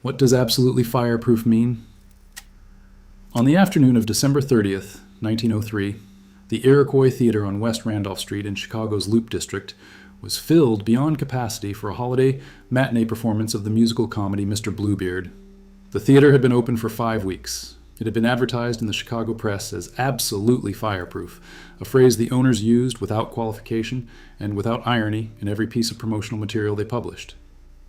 What does absolutely fireproof mean? On the afternoon of December 30th, 1903, the Iroquois Theater on West Randolph Street in Chicago's Loop District was filled beyond capacity for a holiday matinee performance of the musical comedy Mr. Bluebeard. The theater had been open for 5 weeks. It had been advertised in the Chicago press as absolutely fireproof, a phrase the owners used without qualification and without irony in every piece of promotional material they published.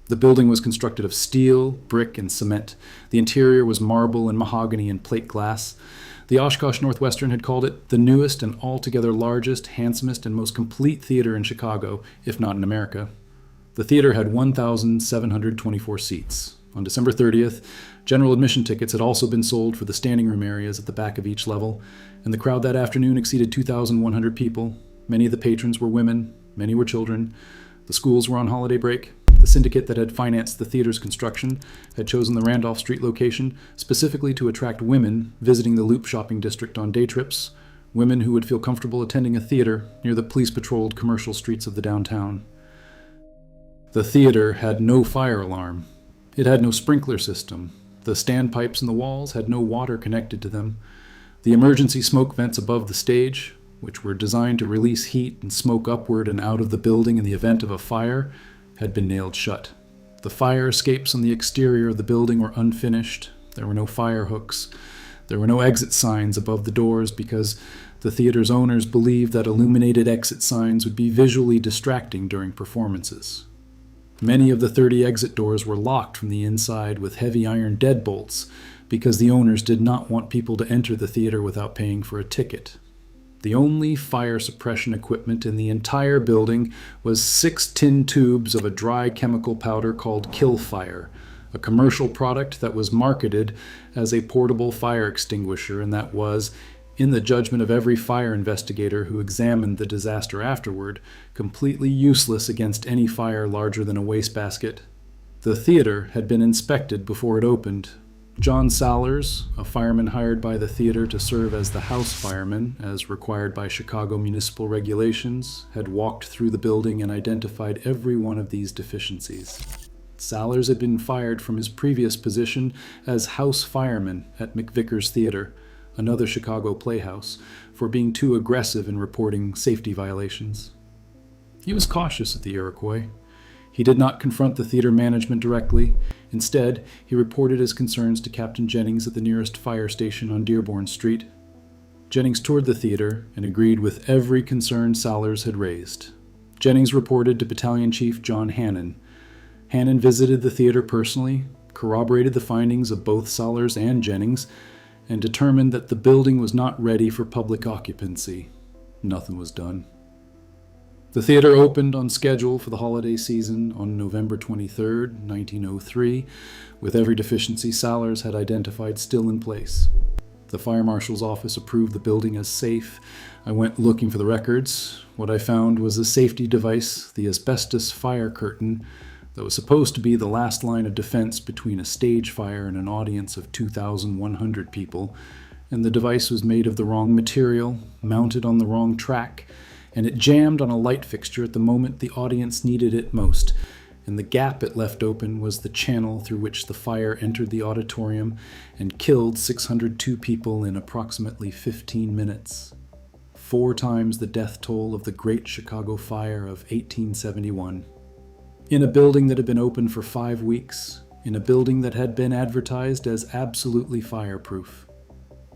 The building was constructed of steel, brick, and cement. The interior was marble and mahogany and plate glass. The Oshkosh Northwestern had called it the newest and altogether largest, handsomest, and most complete theater in Chicago, if not in America. The theater had 1,724 seats. On December 30th, general admission tickets had also been sold for the standing room areas at the back of each level, and the crowd that afternoon exceeded 2,100 people. Many of the patrons were women, many were children. The schools were on holiday break. The syndicate that had financed the theater's construction had chosen the Randolph Street location specifically to attract women visiting the Loop shopping district on day trips, women who would feel comfortable attending a theater near the police-patrolled commercial streets of the downtown. The theater had no fire alarm. It had no sprinkler system. The standpipes in the walls had no water connected to them. The emergency smoke vents above the stage, which were designed to release heat and smoke upward and out of the building in the event of a fire, had been nailed shut. The fire escapes on the exterior of the building were unfinished. There were no fire hooks. There were no exit signs above the doors because the theater's owners believed that illuminated exit signs would be visually distracting during performances. Many of the 30 exit doors were locked from the inside with heavy iron deadbolts because the owners did not want people to enter the theater without paying for a ticket. The only fire suppression equipment in the entire building was 6 tin tubes of a dry chemical powder called Kill Fire, a commercial product that was marketed as a portable fire extinguisher and that was, in the judgment of every fire investigator who examined the disaster afterward, completely useless against any fire larger than a wastebasket. The theater had been inspected before it opened. John Salers, a fireman hired by the theater to serve as the house fireman, as required by Chicago municipal regulations, had walked through the building and identified every one of these deficiencies. Salers had been fired from his previous position as house fireman at McVicker's Theater, another Chicago playhouse, for being too aggressive in reporting safety violations. He was cautious at the Iroquois. He did not confront the theater management directly. Instead, he reported his concerns to Captain Jennings at the nearest fire station on Dearborn Street. Jennings toured the theater and agreed with every concern Salers had raised. Jennings reported to Battalion Chief John Hannon. Hannon visited the theater personally, corroborated the findings of both Salers and Jennings, and determined that the building was not ready for public occupancy. Nothing was done. The theater opened on schedule for the holiday season on November 23, 1903, with every deficiency Salers had identified still in place. The fire marshal's office approved the building as safe. I went looking for the records. What I found was a safety device, the asbestos fire curtain, that was supposed to be the last line of defense between a stage fire and an audience of 2,100 people, and the device was made of the wrong material, mounted on the wrong track, and it jammed on a light fixture at the moment the audience needed it most, and the gap it left open was the channel through which the fire entered the auditorium and killed 602 people in approximately 15 minutes. 4 times the death toll of the Great Chicago Fire of 1871. In a building that had been open for 5 weeks, in a building that had been advertised as absolutely fireproof.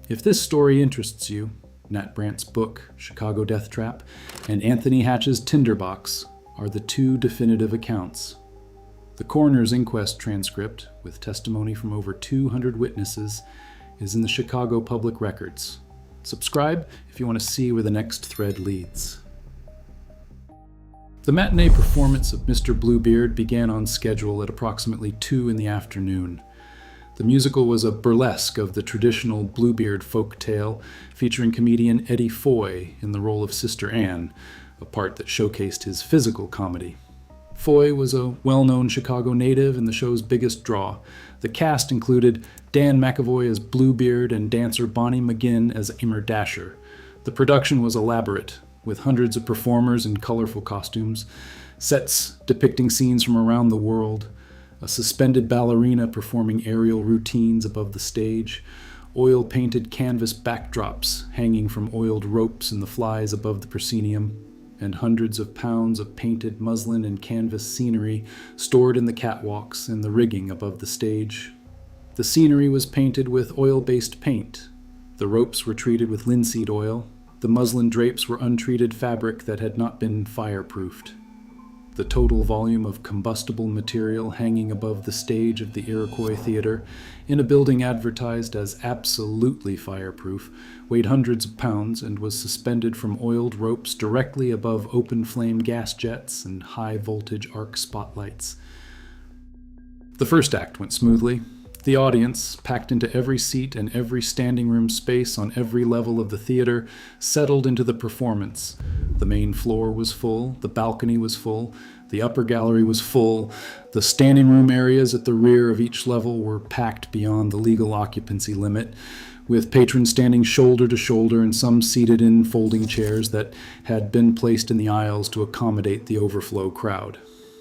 If this story interests you, Nat Brandt's book, Chicago Death Trap, and Anthony Hatch's Tinderbox are the 2 definitive accounts. The coroner's inquest transcript, with testimony from over 200 witnesses, is in the Chicago Public Records. Subscribe if you want to see where the next thread leads. The matinee performance of Mr. Bluebeard began on schedule at approximately 2 in the afternoon. The musical was a burlesque of the traditional Bluebeard folk tale, featuring comedian Eddie Foy in the role of Sister Anne, a part that showcased his physical comedy. Foy was a well-known Chicago native and the show's biggest draw. The cast included Dan McAvoy as Bluebeard and dancer Bonnie McGinn as Immer Dasher. The production was elaborate, with hundreds of performers in colorful costumes, sets depicting scenes from around the world, a suspended ballerina performing aerial routines above the stage, oil-painted canvas backdrops hanging from oiled ropes in the flies above the proscenium, and hundreds of pounds of painted muslin and canvas scenery stored in the catwalks and the rigging above the stage. The scenery was painted with oil-based paint. The ropes were treated with linseed oil. The muslin drapes were untreated fabric that had not been fireproofed. The total volume of combustible material hanging above the stage of the Iroquois Theater, in a building advertised as absolutely fireproof, weighed hundreds of pounds and was suspended from oiled ropes directly above open-flame gas jets and high-voltage arc spotlights. The first act went smoothly. The audience, packed into every seat and every standing room space on every level of the theater, settled into the performance. The main floor was full, the balcony was full, the upper gallery was full, the standing room areas at the rear of each level were packed beyond the legal occupancy limit, with patrons standing shoulder to shoulder and some seated in folding chairs that had been placed in the aisles to accommodate the overflow crowd.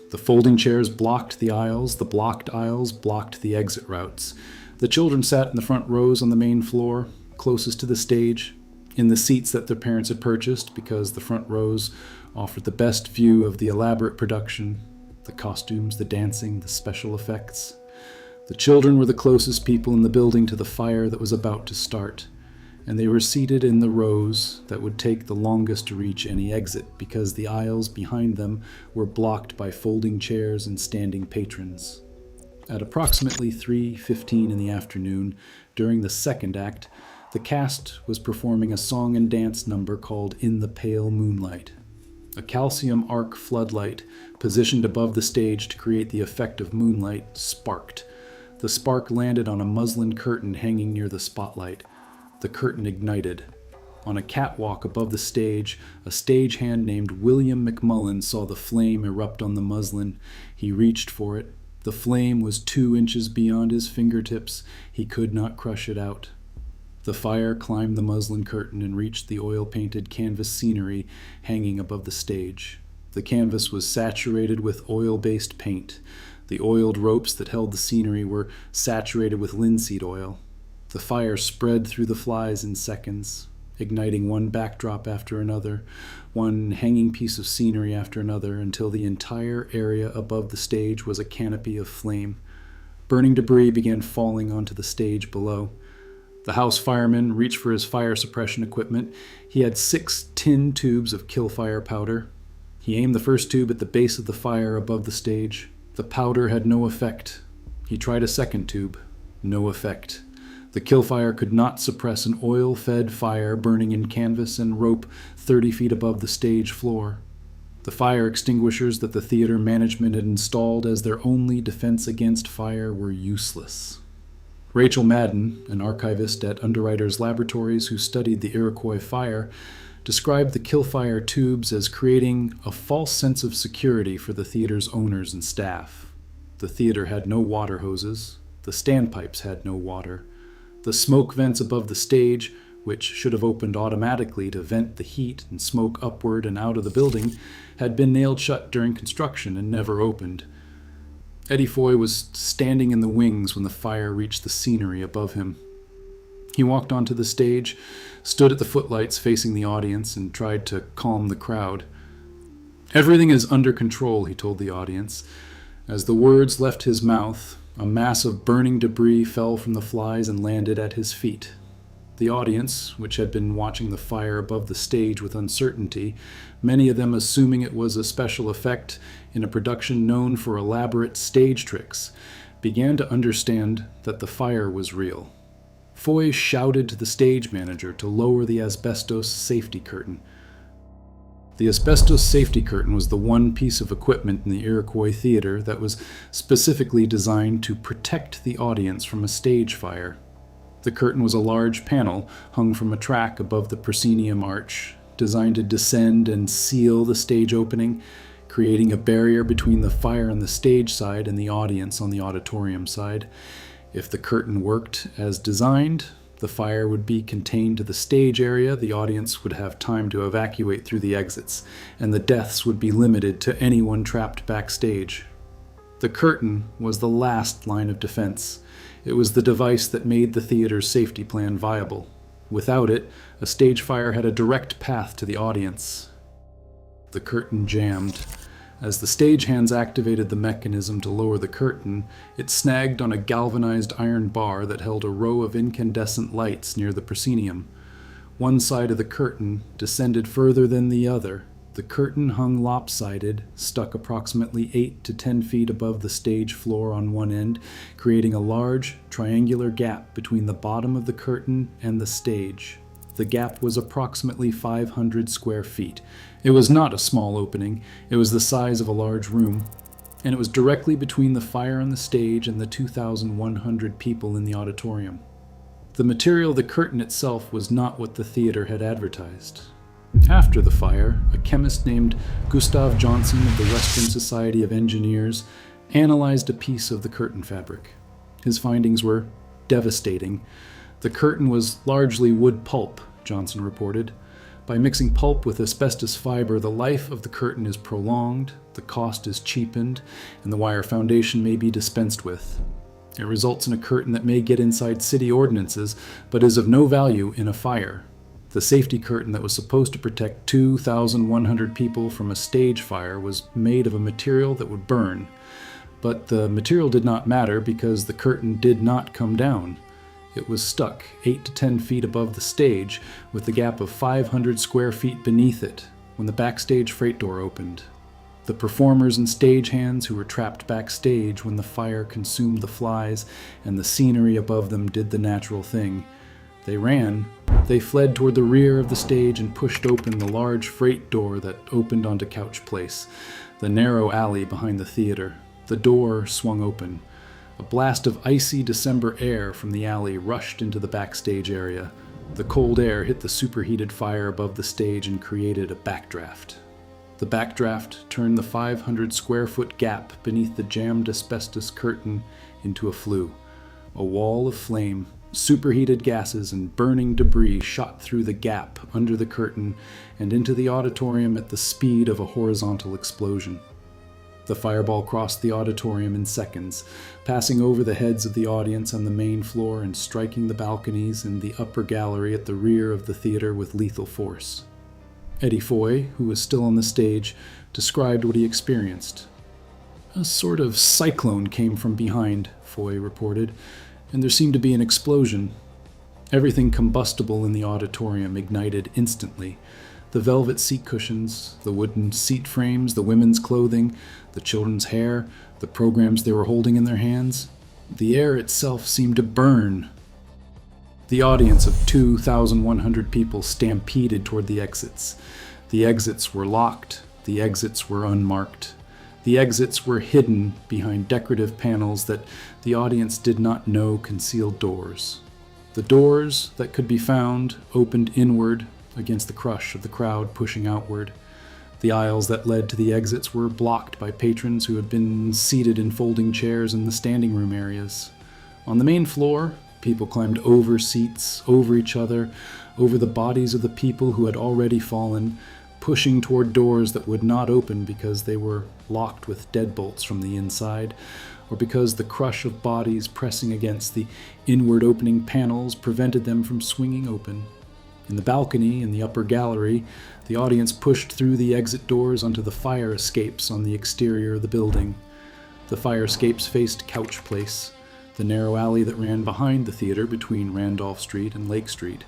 The folding chairs blocked the aisles, the blocked aisles blocked the exit routes. The children sat in the front rows on the main floor, closest to the stage, in the seats that their parents had purchased because the front rows offered the best view of the elaborate production, the costumes, the dancing, the special effects. The children were the closest people in the building to the fire that was about to start, and they were seated in the rows that would take the longest to reach any exit because the aisles behind them were blocked by folding chairs and standing patrons. At approximately 3:15 in the afternoon, during the second act, the cast was performing a song and dance number called In the Pale Moonlight. A calcium arc floodlight, positioned above the stage to create the effect of moonlight, sparked. The spark landed on a muslin curtain hanging near the spotlight. The curtain ignited. On a catwalk above the stage, a stagehand named William McMullen saw the flame erupt on the muslin. He reached for it. The flame was 2 inches beyond his fingertips. He could not crush it out. The fire climbed the muslin curtain and reached the oil-painted canvas scenery hanging above the stage. The canvas was saturated with oil-based paint. The oiled ropes that held the scenery were saturated with linseed oil. The fire spread through the flies in seconds, igniting one backdrop after another, one hanging piece of scenery after another, until the entire area above the stage was a canopy of flame. Burning debris began falling onto the stage below. The house fireman reached for his fire suppression equipment. He had 6 tin tubes of kill-fire powder. He aimed the first tube at the base of the fire above the stage. The powder had no effect. He tried a second tube. No effect. The kill-fire could not suppress an oil-fed fire burning in canvas and rope 30 feet above the stage floor. The fire extinguishers that the theater management had installed as their only defense against fire were useless. Rachel Madden, an archivist at Underwriters Laboratories who studied the Iroquois fire, described the kill-fire tubes as creating a false sense of security for the theater's owners and staff. The theater had no water hoses. The standpipes had no water. The smoke vents above the stage, which should have opened automatically to vent the heat and smoke upward and out of the building, had been nailed shut during construction and never opened. Eddie Foy was standing in the wings when the fire reached the scenery above him. He walked onto the stage, stood at the footlights facing the audience, and tried to calm the crowd. "Everything is under control," he told the audience. As the words left his mouth, a mass of burning debris fell from the flies and landed at his feet. The audience, which had been watching the fire above the stage with uncertainty, many of them assuming it was a special effect in a production known for elaborate stage tricks, began to understand that the fire was real. Foy shouted to the stage manager to lower the asbestos safety curtain. The asbestos safety curtain was the one piece of equipment in the Iroquois Theater that was specifically designed to protect the audience from a stage fire. The curtain was a large panel hung from a track above the proscenium arch, designed to descend and seal the stage opening, creating a barrier between the fire on the stage side and the audience on the auditorium side. If the curtain worked as designed, the fire would be contained to the stage area, the audience would have time to evacuate through the exits, and the deaths would be limited to anyone trapped backstage. The curtain was the last line of defense. It was the device that made the theater's safety plan viable. Without it, a stage fire had a direct path to the audience. The curtain jammed. As the stagehands activated the mechanism to lower the curtain, it snagged on a galvanized iron bar that held a row of incandescent lights near the proscenium. One side of the curtain descended further than the other. The curtain hung lopsided, stuck approximately 8 to 10 feet above the stage floor on one end, creating a large, triangular gap between the bottom of the curtain and the stage. The gap was approximately 500 square feet. It was not a small opening. It was the size of a large room, and it was directly between the fire on the stage and the 2,100 people in the auditorium. The material of the curtain itself was not what the theater had advertised. After the fire, a chemist named Gustav Johnson of the Western Society of Engineers analyzed a piece of the curtain fabric. His findings were devastating. The curtain was largely wood pulp, Johnson reported. By mixing pulp with asbestos fiber, the life of the curtain is prolonged, the cost is cheapened, and the wire foundation may be dispensed with. It results in a curtain that may get inside city ordinances, but is of no value in a fire. The safety curtain that was supposed to protect 2,100 people from a stage fire was made of a material that would burn. But the material did not matter because the curtain did not come down. It was stuck 8 to 10 feet above the stage, with the gap of 500 square feet beneath it, when the backstage freight door opened. The performers and stagehands who were trapped backstage when the fire consumed the flies and the scenery above them did the natural thing. They ran. They fled toward the rear of the stage and pushed open the large freight door that opened onto Couch Place, the narrow alley behind the theater. The door swung open. A blast of icy December air from the alley rushed into the backstage area. The cold air hit the superheated fire above the stage and created a backdraft. The backdraft turned the 500 square foot gap beneath the jammed asbestos curtain into a flue. A wall of flame, superheated gases, and burning debris shot through the gap under the curtain and into the auditorium at the speed of a horizontal explosion. The fireball crossed the auditorium in seconds, passing over the heads of the audience on the main floor and striking the balconies and the upper gallery at the rear of the theater with lethal force. Eddie Foy, who was still on the stage, described what he experienced. "A sort of cyclone came from behind," Foy reported, "and there seemed to be an explosion. Everything combustible in the auditorium ignited instantly. The velvet seat cushions, the wooden seat frames, the women's clothing, the children's hair, the programs they were holding in their hands. The air itself seemed to burn." The audience of 2,100 people stampeded toward the exits. The exits were locked. The exits were unmarked. The exits were hidden behind decorative panels that the audience did not know concealed doors. The doors that could be found opened inward against the crush of the crowd pushing outward. The aisles that led to the exits were blocked by patrons who had been seated in folding chairs in the standing room areas. On the main floor, people climbed over seats, over each other, over the bodies of the people who had already fallen, pushing toward doors that would not open because they were locked with deadbolts from the inside, or because the crush of bodies pressing against the inward opening panels prevented them from swinging open. In the balcony in the upper gallery, the audience pushed through the exit doors onto the fire escapes on the exterior of the building. The fire escapes faced Couch Place, the narrow alley that ran behind the theater between Randolph Street and Lake Street,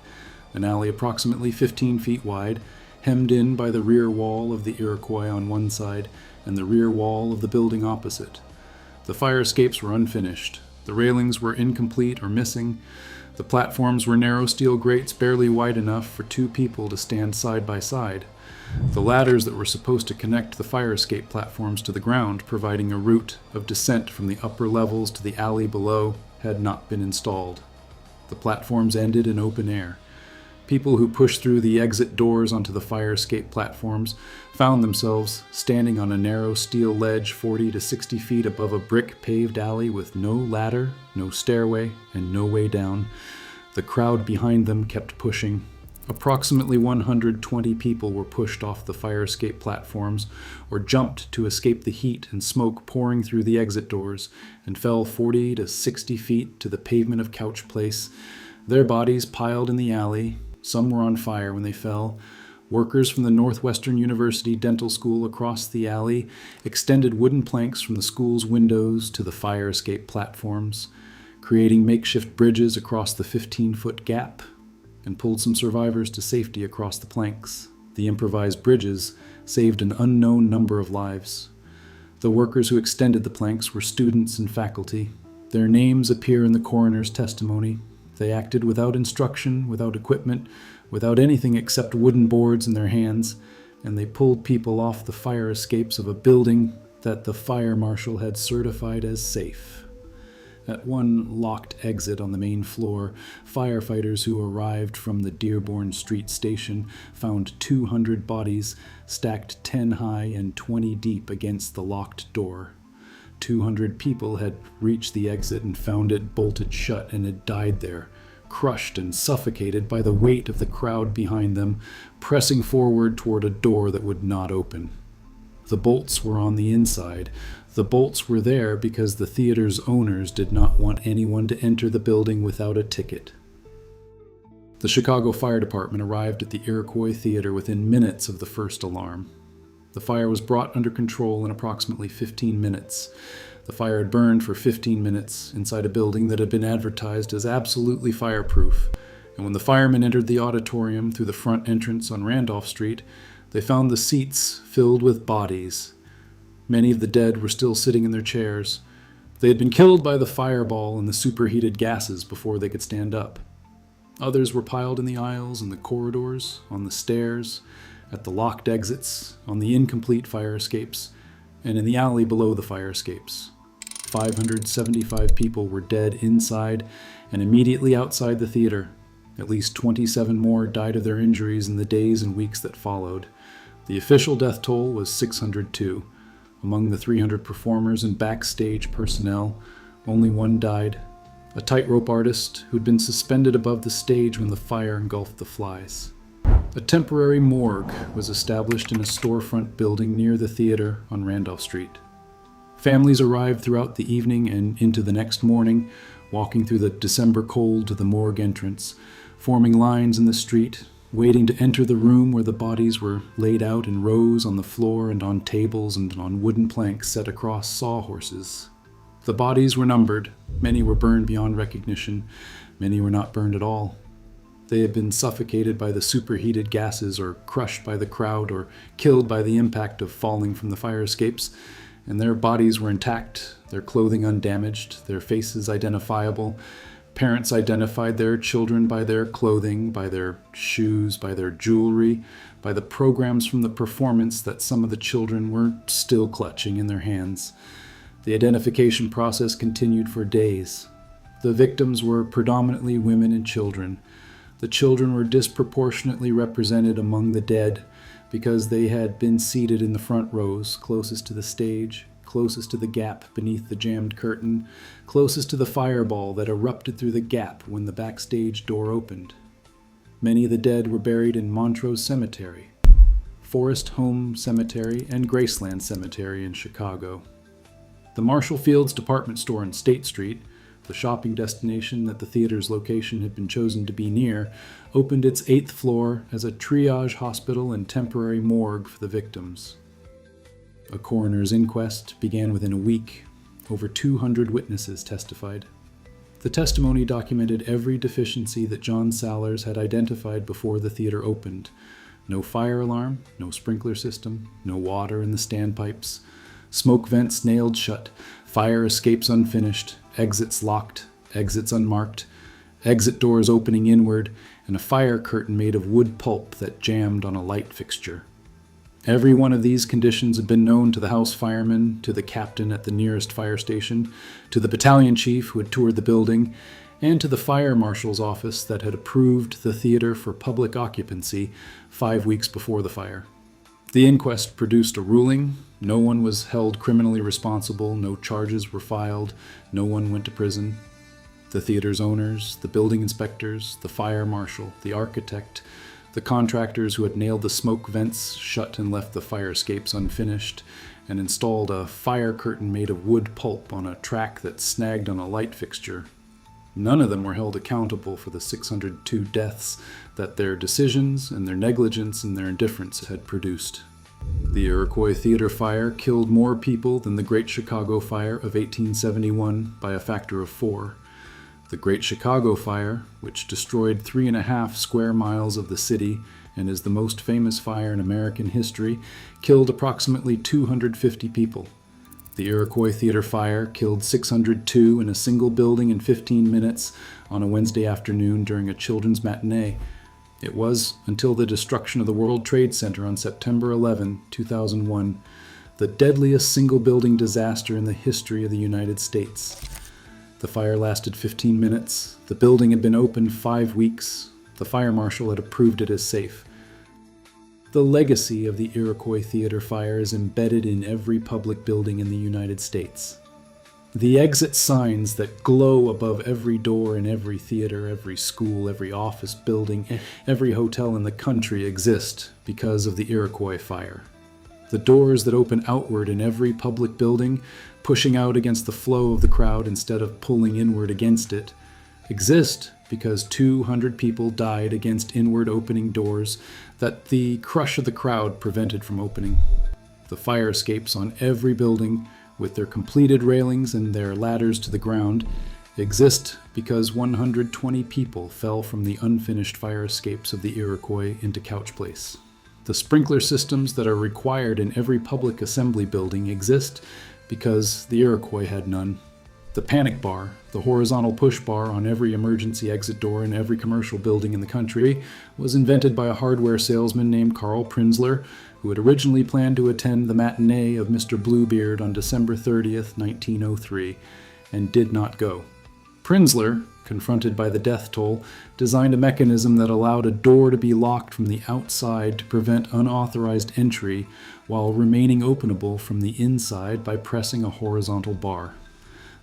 an alley approximately 15 feet wide, hemmed in by the rear wall of the Iroquois on one side and the rear wall of the building opposite. The fire escapes were unfinished. The railings were incomplete or missing. The platforms were narrow steel grates barely wide enough for two people to stand side by side. The ladders that were supposed to connect the fire escape platforms to the ground, providing a route of descent from the upper levels to the alley below, had not been installed. The platforms ended in open air. People who pushed through the exit doors onto the fire escape platforms found themselves standing on a narrow steel ledge 40 to 60 feet above a brick-paved alley with no ladder, no stairway, and no way down. The crowd behind them kept pushing. Approximately 120 people were pushed off the fire escape platforms or jumped to escape the heat and smoke pouring through the exit doors and fell 40 to 60 feet to the pavement of Couch Place, their bodies piled in the alley. Some were on fire when they fell. Workers from the Northwestern University Dental School across the alley extended wooden planks from the school's windows to the fire escape platforms, creating makeshift bridges across the 15-foot gap, and pulled some survivors to safety across the planks. The improvised bridges saved an unknown number of lives. The workers who extended the planks were students and faculty. Their names appear in the coroner's testimony. They acted without instruction, without equipment, without anything except wooden boards in their hands, and they pulled people off the fire escapes of a building that the fire marshal had certified as safe. At one locked exit on the main floor, firefighters who arrived from the Dearborn Street station found 200 bodies stacked 10 high and 20 deep against the locked door. 200 people had reached the exit and found it bolted shut and had died there, crushed and suffocated by the weight of the crowd behind them, pressing forward toward a door that would not open. The bolts were on the inside. The bolts were there because the theater's owners did not want anyone to enter the building without a ticket. The Chicago Fire Department arrived at the Iroquois Theater within minutes of the first alarm. The fire was brought under control in approximately 15 minutes. The fire had burned for 15 minutes inside a building that had been advertised as absolutely fireproof, and when the firemen entered the auditorium through the front entrance on Randolph Street, they found the seats filled with bodies. Many of the dead were still sitting in their chairs. They had been killed by the fireball and the superheated gases before they could stand up. Others were piled in the aisles and the corridors, on the stairs, at the locked exits, on the incomplete fire escapes, and in the alley below the fire escapes. 575 people were dead inside and immediately outside the theater. At least 27 more died of their injuries in the days and weeks that followed. The official death toll was 602. Among the 300 performers and backstage personnel, only one died, a tightrope artist who'd been suspended above the stage when the fire engulfed the flies. A temporary morgue was established in a storefront building near the theater on Randolph Street. Families arrived throughout the evening and into the next morning, walking through the December cold to the morgue entrance, forming lines in the street, waiting to enter the room where the bodies were laid out in rows on the floor and on tables and on wooden planks set across sawhorses. The bodies were numbered. Many were burned beyond recognition. Many were not burned at all. They had been suffocated by the superheated gases or crushed by the crowd or killed by the impact of falling from the fire escapes, and their bodies were intact, their clothing undamaged, their faces identifiable. Parents identified their children by their clothing, by their shoes, by their jewelry, by the programs from the performance that some of the children were still clutching in their hands. The identification process continued for days. The victims were predominantly women and children. The children were disproportionately represented among the dead because they had been seated in the front rows, closest to the stage, closest to the gap beneath the jammed curtain, closest to the fireball that erupted through the gap when the backstage door opened. Many of the dead were buried in Montrose Cemetery, Forest Home Cemetery, and Graceland Cemetery in Chicago. The Marshall Fields department store on State Street, the shopping destination that the theater's location had been chosen to be near, opened its 8th floor as a triage hospital and temporary morgue for the victims. A coroner's inquest began within a week. Over 200 witnesses testified. The testimony documented every deficiency that John Sallers had identified before the theater opened. No fire alarm, no sprinkler system, no water in the standpipes, smoke vents nailed shut, fire escapes unfinished, exits locked, exits unmarked, exit doors opening inward, and a fire curtain made of wood pulp that jammed on a light fixture. Every one of these conditions had been known to the house fireman, to the captain at the nearest fire station, to the battalion chief who had toured the building, and to the fire marshal's office that had approved the theater for public occupancy 5 weeks before the fire. The inquest produced a ruling. No one was held criminally responsible, no charges were filed, no one went to prison. The theater's owners, the building inspectors, the fire marshal, the architect, The contractors who had nailed the smoke vents shut and left the fire escapes unfinished, and installed a fire curtain made of wood pulp on a track that snagged on a light fixture. None of them were held accountable for the 602 deaths that their decisions and their negligence and their indifference had produced. The Iroquois Theater fire killed more people than the Great Chicago Fire of 1871 by a factor of 4. The Great Chicago Fire, which destroyed 3.5 square miles of the city and is the most famous fire in American history, killed approximately 250 people. The Iroquois Theater fire killed 602 in a single building in 15 minutes on a Wednesday afternoon during a children's matinee. It was, until the destruction of the World Trade Center on September 11, 2001, the deadliest single-building disaster in the history of the United States. The fire lasted 15 minutes. The building had been open 5 weeks. The fire marshal had approved it as safe. The legacy of the Iroquois Theater fire is embedded in every public building in the United States. The exit signs that glow above every door in every theater, every school, every office building, every hotel in the country exist because of the Iroquois fire. The doors that open outward in every public building, pushing out against the flow of the crowd instead of pulling inward against it, exist because 200 people died against inward opening doors that the crush of the crowd prevented from opening. The fire escapes on every building, with their completed railings and their ladders to the ground, exist because 120 people fell from the unfinished fire escapes of the Iroquois into Couch Place. The sprinkler systems that are required in every public assembly building exist because the Iroquois had none. The panic bar, the horizontal push bar on every emergency exit door in every commercial building in the country, was invented by a hardware salesman named Carl Prinzler, who had originally planned to attend the matinee of Mr. Bluebeard on December 30th, 1903, and did not go. Prinzler, confronted by the death toll, designed a mechanism that allowed a door to be locked from the outside to prevent unauthorized entry while remaining openable from the inside by pressing a horizontal bar.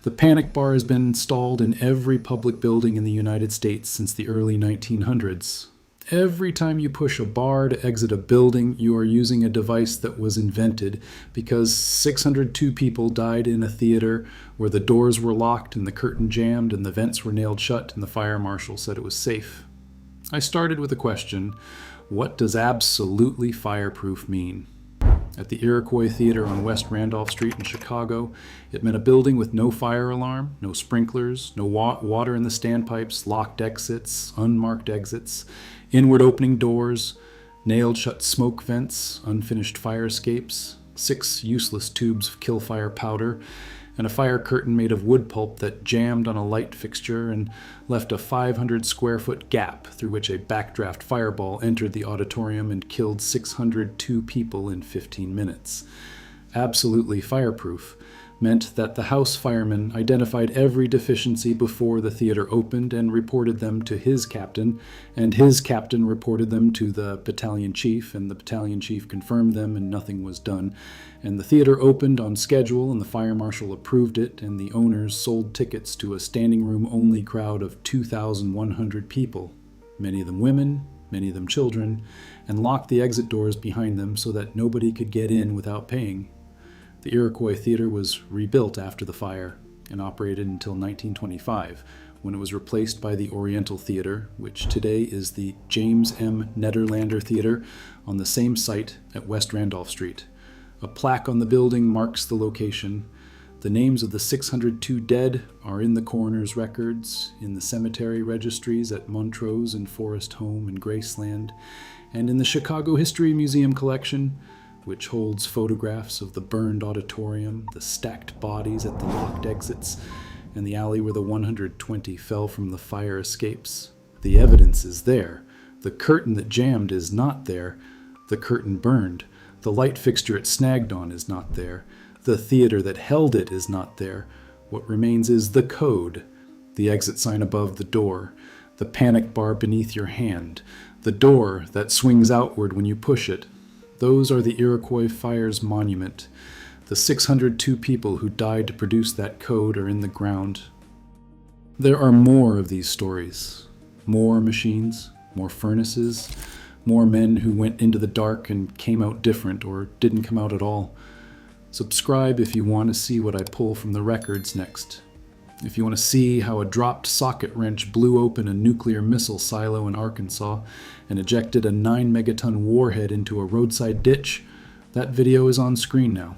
The panic bar has been installed in every public building in the United States since the early 1900s. Every time you push a bar to exit a building, you are using a device that was invented because 602 people died in a theater where the doors were locked and the curtain jammed and the vents were nailed shut and the fire marshal said it was safe. I started with a question: what does absolutely fireproof mean? At the Iroquois Theater on West Randolph Street in Chicago, it meant a building with no fire alarm, no sprinklers, no water in the standpipes, locked exits, unmarked exits, inward opening doors, nailed shut smoke vents, unfinished fire escapes, 6 useless tubes of kill fire powder, and a fire curtain made of wood pulp that jammed on a light fixture and left a 500 square foot gap through which a backdraft fireball entered the auditorium and killed 602 people in 15 minutes. Absolutely fireproof meant that the house fireman identified every deficiency before the theater opened and reported them to his captain, and his captain reported them to the battalion chief, and the battalion chief confirmed them, and nothing was done. And the theater opened on schedule, and the fire marshal approved it, and the owners sold tickets to a standing room only crowd of 2,100 people, many of them women, many of them children, and locked the exit doors behind them so that nobody could get in without paying. The Iroquois Theater was rebuilt after the fire and operated until 1925, when it was replaced by the Oriental Theater, which today is the James M. Nederlander Theater on the same site at West Randolph Street. A plaque on the building marks the location. The names of the 602 dead are in the coroner's records, in the cemetery registries at Montrose and Forest Home in Graceland, and in the Chicago History Museum collection, which holds photographs of the burned auditorium, the stacked bodies at the locked exits, and the alley where the 120 fell from the fire escapes. The evidence is there. The curtain that jammed is not there. The curtain burned. The light fixture it snagged on is not there. The theater that held it is not there. What remains is the code, the exit sign above the door, the panic bar beneath your hand, the door that swings outward when you push it. Those are the Iroquois Fire's monument. The 602 people who died to produce that code are in the ground. There are more of these stories. More machines, more furnaces, More men who went into the dark and came out different or didn't come out at all. Subscribe if you want to see what I pull from the records next. If you want to see how a dropped socket wrench blew open a nuclear missile silo in Arkansas and ejected a 9 megaton warhead into a roadside ditch, that video is on screen now.